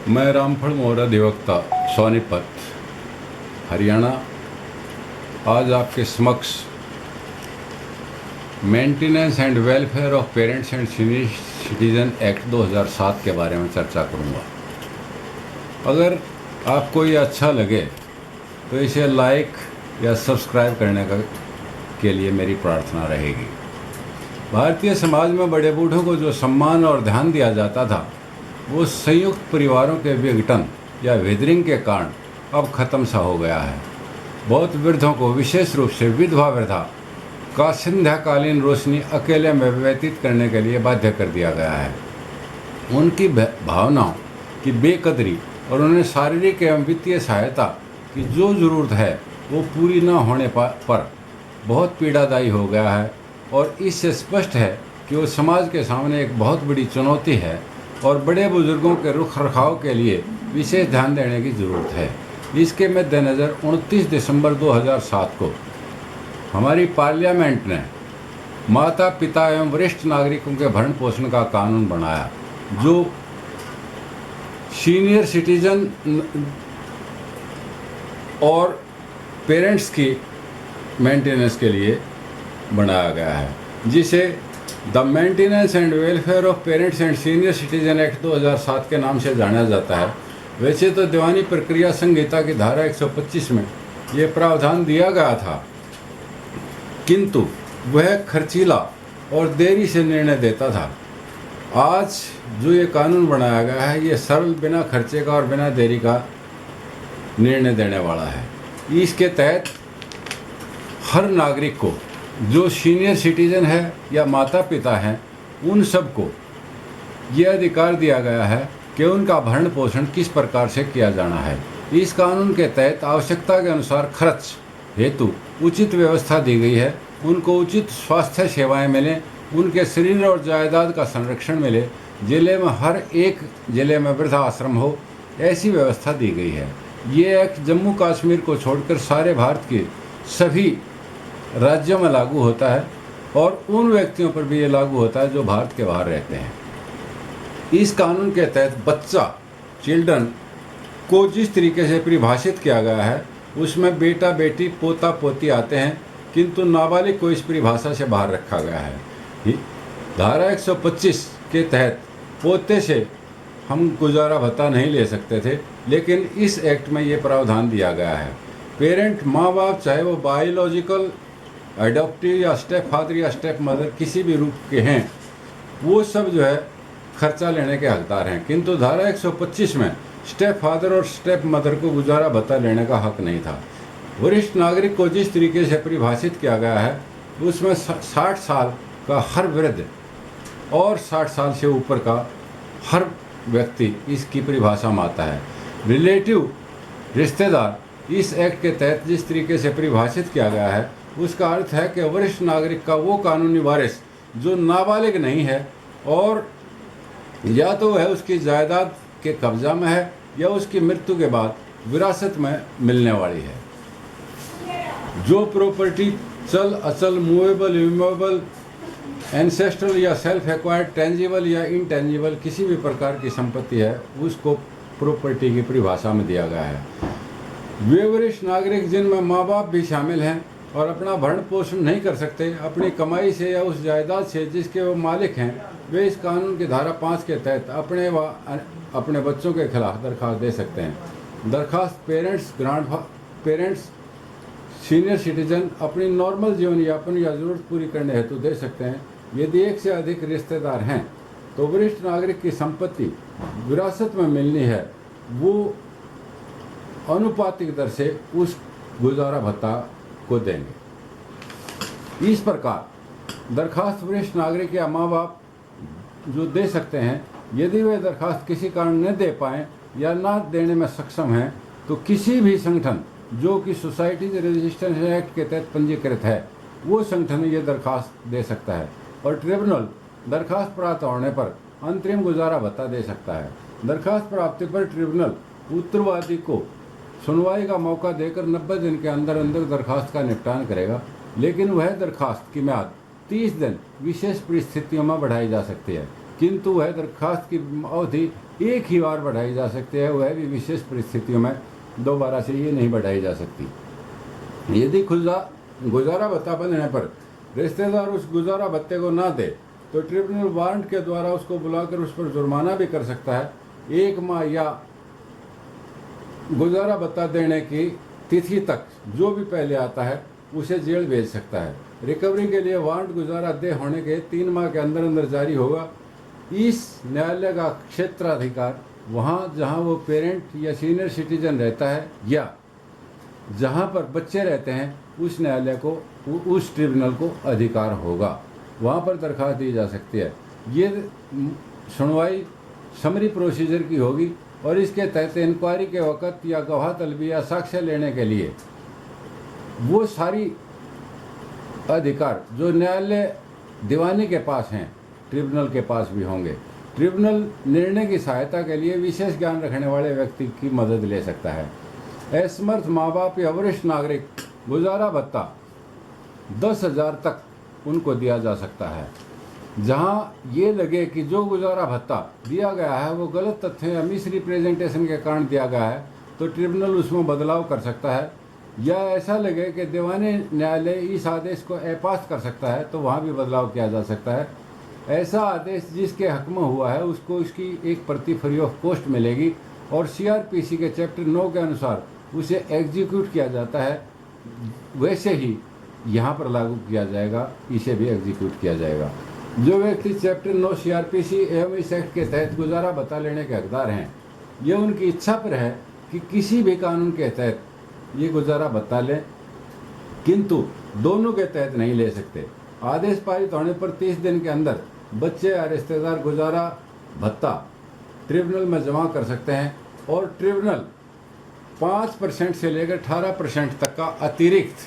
मैं रामफल मौर्य अधिवक्ता सोनीपत हरियाणा आज आपके समक्ष maintenance and welfare of parents and senior citizen act 2007 के बारे में चर्चा करूंगा। अगर आपको ये अच्छा लगे तो इसे लाइक या सब्सक्राइब करने के लिए मेरी प्रार्थना रहेगी। भारतीय समाज में बड़े बूढ़ों को जो सम्मान और ध्यान दिया जाता था वो संयुक्त परिवारों के विघटन या विदरिंग के कारण अब ख़त्म सा हो गया है। बहुत वृद्धों को, विशेष रूप से विधवा वृद्धा का संध्याकालीन रोशनी अकेले में व्यतीत करने के लिए बाध्य कर दिया गया है। उनकी भावनाओं की बेकदरी और उन्हें शारीरिक एवं वित्तीय सहायता की जो ज़रूरत है वो पूरी न होने पर बहुत पीड़ादायी हो गया है और इससे स्पष्ट है कि वो समाज के सामने एक बहुत बड़ी चुनौती है और बड़े बुजुर्गों के रुख रखाव के लिए विशेष ध्यान देने की ज़रूरत है। इसके मद्देनज़र 29 दिसंबर 2007 को हमारी पार्लियामेंट ने माता पिता एवं वरिष्ठ नागरिकों के भरण पोषण का कानून बनाया, जो सीनियर सिटीजन और पेरेंट्स की मेंटेनेंस के लिए बनाया गया है, जिसे the maintenance and welfare of parents and senior citizen act 2007 के नाम से जाना जाता है। वैसे तो दीवानी प्रक्रिया संहिता की धारा 125 में ये प्रावधान दिया गया था, किंतु वह खर्चीला और देरी से निर्णय देता था। आज जो ये कानून बनाया गया है ये सरल, बिना खर्चे का और बिना देरी का निर्णय देने वाला है। इसके तहत हर नागरिक को, जो सीनियर सिटीजन है या माता पिता हैं, उन सबको ये अधिकार दिया गया है कि उनका भरण पोषण किस प्रकार से किया जाना है। इस कानून के तहत आवश्यकता के अनुसार खर्च हेतु उचित व्यवस्था दी गई है। उनको उचित स्वास्थ्य सेवाएं मिलें, उनके शरीर और जायदाद का संरक्षण मिले, जिले में हर एक जिले में वृद्धाश्रम हो, ऐसी व्यवस्था दी गई है। ये एक्ट जम्मू कश्मीर को छोड़कर सारे भारत के सभी राज्यों में लागू होता है और उन व्यक्तियों पर भी ये लागू होता है जो भारत के बाहर रहते हैं। इस कानून के तहत बच्चा, चिल्ड्रन को जिस तरीके से परिभाषित किया गया है उसमें बेटा बेटी पोता पोती आते हैं, किंतु नाबालिग को इस परिभाषा से बाहर रखा गया है। धारा 125 के तहत पोते से हम गुजारा भत्ता नहीं ले सकते थे, लेकिन इस एक्ट में ये प्रावधान दिया गया है। पेरेंट, माँ बाप, चाहे वो बायोलॉजिकल, अडॉप्टिव या स्टेप फादर या स्टेप मदर किसी भी रूप के हैं, वो सब जो है खर्चा लेने के हकदार हैं, किंतु धारा 125 में स्टेप फादर और स्टेप मदर को गुजारा भत्ता लेने का हक नहीं था। वरिष्ठ नागरिक को जिस तरीके से परिभाषित किया गया है उसमें 60 साल का हर वृद्ध और 60 साल से ऊपर का हर व्यक्ति इसकी परिभाषा में आता है। रिलेटिव, रिश्तेदार, इस एक्ट के तहत जिस तरीके से परिभाषित किया गया है उसका अर्थ है कि वरिष्ठ नागरिक का वो कानूनी वारिस जो नाबालिग नहीं है और या तो वह उसकी जायदाद के कब्जा में है या उसकी मृत्यु के बाद विरासत में मिलने वाली है। जो प्रॉपर्टी चल अचल, मूवेबल, इमूवेबल, एंसेस्ट्रल या सेल्फ एक्वायर्ड, टेंजिबल या इनटेंजिबल किसी भी प्रकार की संपत्ति है उसको प्रॉपर्टी की परिभाषा में दिया गया है। वे वरिष्ठ नागरिक जिनमें माँ बाप भी शामिल हैं और अपना भरण पोषण नहीं कर सकते अपनी कमाई से या उस जायदाद से जिसके वो मालिक हैं, वे इस कानून की धारा 5 के तहत अपने बच्चों के खिलाफ दरख्वास्त दे सकते हैं। दरख्वास्त पेरेंट्स सीनियर सिटीजन अपनी नॉर्मल जीवन यापन या ज़रूरत पूरी करने हेतु दे सकते हैं। यदि एक से अधिक रिश्तेदार हैं तो वरिष्ठ नागरिक की संपत्ति विरासत में मिलनी है, वो अनुपातिक दर से उस गुजारा भत्ता को देंगे। इस प्रकार दरखास्त वरिष्ठ नागरिक या माँ बाप जो दे सकते हैं। यदि वे दरखास्त किसी कारण न दे पाएँ या ना देने में सक्षम हैं तो किसी भी संगठन जो कि सोसाइटीज रजिस्ट्रेशन एक्ट के तहत पंजीकृत है वो संगठन ये दरखास्त दे सकता है और ट्रिब्यूनल दरखास्त प्राप्त होने पर अंतरिम गुजारा भत्ता दे सकता है। दरखास्त प्राप्ति पर ट्रिब्यूनल उत्तरवादी को सुनवाई का मौका देकर 90 दिन के अंदर अंदर दरखास्त का निपटान करेगा, लेकिन वह दरखास्त की म्याद 30 दिन विशेष परिस्थितियों में बढ़ाई जा सकती है। किंतु वह दरखास्त की अवधि एक ही बार बढ़ाई जा सकती है, वह भी विशेष परिस्थितियों में दोबारा से ये नहीं बढ़ाई जा सकती। यदि गुजारा भत्ता बंधने पर रिश्तेदार उस गुजारा भत्ते को ना दे तो ट्रिब्यूनल वारंट के द्वारा उसको बुलाकर उस पर जुर्माना भी कर सकता है। 1 माह या गुजारा भत्ता देने की तिथि तक जो भी पहले आता है उसे जेल भेज सकता है। रिकवरी के लिए वारंट गुजारा दे होने के 3 माह के अंदर अंदर जारी होगा। इस न्यायालय का क्षेत्राधिकार वहाँ जहाँ वो पेरेंट या सीनियर सिटीजन रहता है या जहाँ पर बच्चे रहते हैं उस न्यायालय को, उस ट्रिब्यूनल को अधिकार होगा, वहाँ पर दरख्वास्त दी जा सकती है। ये सुनवाई समरी प्रोसीजर की होगी और इसके तहत इंक्वायरी के वक़्त या गवाह तलबी या साक्ष्य लेने के लिए वो सारी अधिकार जो न्यायालय दीवानी के पास हैं ट्रिब्यूनल के पास भी होंगे। ट्रिब्यूनल निर्णय की सहायता के लिए विशेष ज्ञान रखने वाले व्यक्ति की मदद ले सकता है। असमर्थ माँ बाप या वरिष्ठ नागरिक गुजारा भत्ता 10,000 तक उनको दिया जा सकता है। जहाँ ये लगे कि जो गुजारा भत्ता दिया गया है वो गलत तथ्य या मिस रिप्रेजेंटेशन के कारण दिया गया है तो ट्रिब्यूनल उसमें बदलाव कर सकता है, या ऐसा लगे कि दीवानी न्यायालय इस आदेश को अपास्त कर सकता है तो वहाँ भी बदलाव किया जा सकता है। ऐसा आदेश जिसके हक में हुआ है उसको इसकी एक प्रति फ्री ऑफ कॉस्ट मिलेगी और CRPC के चैप्टर 9 के अनुसार उसे एग्जीक्यूट किया जाता है, वैसे ही यहाँ पर लागू किया जाएगा, इसे भी एग्जीक्यूट किया जाएगा। जो व्यक्ति चैप्टर 9 CRPC एवं इस एक्ट के तहत गुजारा भत्ता लेने के हकदार हैं, ये उनकी इच्छा पर है कि किसी भी कानून के तहत ये गुजारा भत्ता लें, किंतु दोनों के तहत नहीं ले सकते। आदेश पारित होने पर 30 दिन के अंदर बच्चे या रिश्तेदार गुजारा भत्ता ट्रिब्यूनल में जमा कर सकते हैं और ट्रिब्यूनल 5% से लेकर 18% तक का अतिरिक्त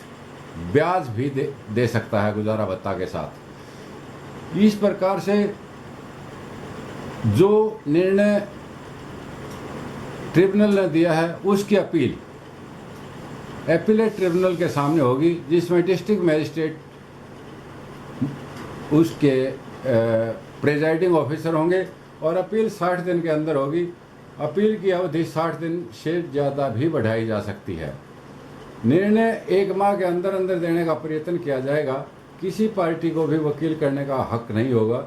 ब्याज भी दे सकता है गुजारा भत्ता के साथ। इस प्रकार से जो निर्णय ट्रिब्यूनल ने दिया है उसकी अपील एपीलेट ट्रिब्यूनल के सामने होगी, जिसमें डिस्ट्रिक्ट मजिस्ट्रेट उसके प्रेजाइडिंग ऑफिसर होंगे और अपील 60 दिन के अंदर होगी। अपील की अवधि 60 दिन से ज़्यादा भी बढ़ाई जा सकती है। निर्णय 1 माह के अंदर अंदर देने का प्रयत्न किया जाएगा। किसी पार्टी को भी वकील करने का हक नहीं होगा।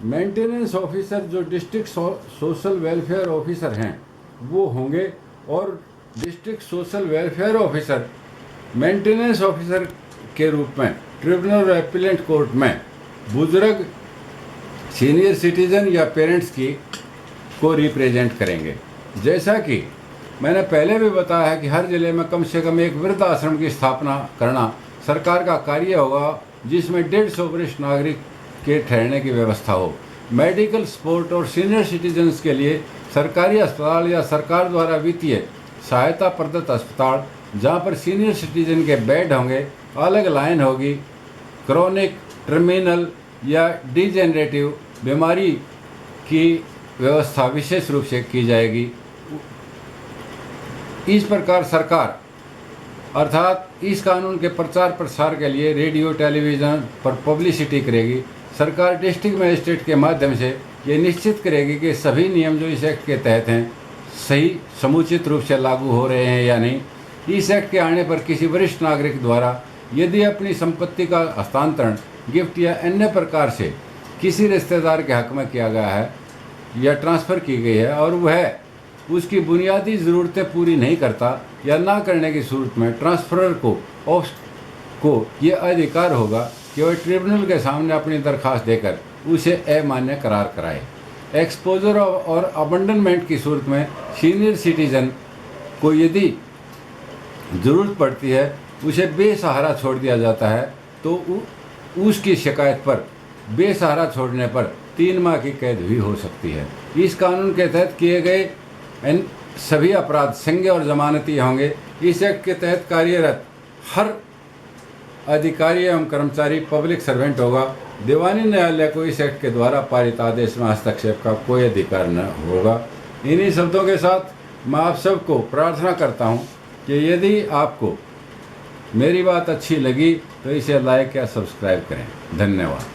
मेंटेनेंस ऑफिसर जो डिस्ट्रिक्ट सोशल वेलफेयर ऑफिसर हैं वो होंगे और district social welfare officer maintenance officer के रूप में ट्रिब्यूनल और अपीलेंट कोर्ट में बुजुर्ग सीनियर सिटीजन या पेरेंट्स की को रिप्रेजेंट करेंगे। जैसा कि मैंने पहले भी बताया है कि हर ज़िले में कम से कम एक वृद्ध आश्रम की स्थापना करना सरकार का कार्य होगा, जिसमें 150 वरिष्ठ नागरिक के ठहरने की व्यवस्था हो। मेडिकल सपोर्ट और सीनियर सिटीजन्स के लिए सरकारी अस्पताल या सरकार द्वारा वित्तीय सहायता प्रदत्त अस्पताल जहाँ पर सीनियर सिटीजन के बेड होंगे, अलग लाइन होगी। क्रोनिक, टर्मिनल या डिजेनरेटिव बीमारी की व्यवस्था विशेष रूप से की जाएगी। इस प्रकार सरकार अर्थात इस कानून के प्रचार प्रसार के लिए रेडियो टेलीविज़न पर पब्लिसिटी करेगी। सरकार डिस्ट्रिक्ट मजिस्ट्रेट के माध्यम से ये निश्चित करेगी कि सभी नियम जो इस एक्ट के तहत हैं सही समुचित रूप से लागू हो रहे हैं या नहीं। इस एक्ट के आने पर किसी वरिष्ठ नागरिक द्वारा यदि अपनी संपत्ति का हस्तांतरण, गिफ्ट या अन्य प्रकार से किसी रिश्तेदार के हक में किया गया है या ट्रांसफ़र की गई है और वह उसकी बुनियादी ज़रूरतें पूरी नहीं करता या ना करने की सूरत में ट्रांसफरर को ये अधिकार होगा कि वह ट्रिब्यूनल के सामने अपनी दरख्वास्त देकर उसे अमान्य करार कराए। एक्सपोजर और अबंडनमेंट की सूरत में सीनियर सिटीजन को यदि ज़रूरत पड़ती है उसे बेसहारा छोड़ दिया जाता है तो उसकी शिकायत पर बेसहारा छोड़ने पर 3 माह की कैद भी हो सकती है। इस कानून के तहत किए गए सभी अपराध संज्ञेय और जमानती होंगे। इस एक्ट के तहत कार्यरत हर अधिकारी एवं कर्मचारी पब्लिक सर्वेंट होगा। दीवानी न्यायालय को इस एक्ट के द्वारा पारित आदेश में हस्तक्षेप का कोई अधिकार न होगा। इन्हीं शब्दों के साथ मैं आप सबको प्रार्थना करता हूं कि यदि आपको मेरी बात अच्छी लगी तो इसे लाइक या सब्सक्राइब करें। धन्यवाद।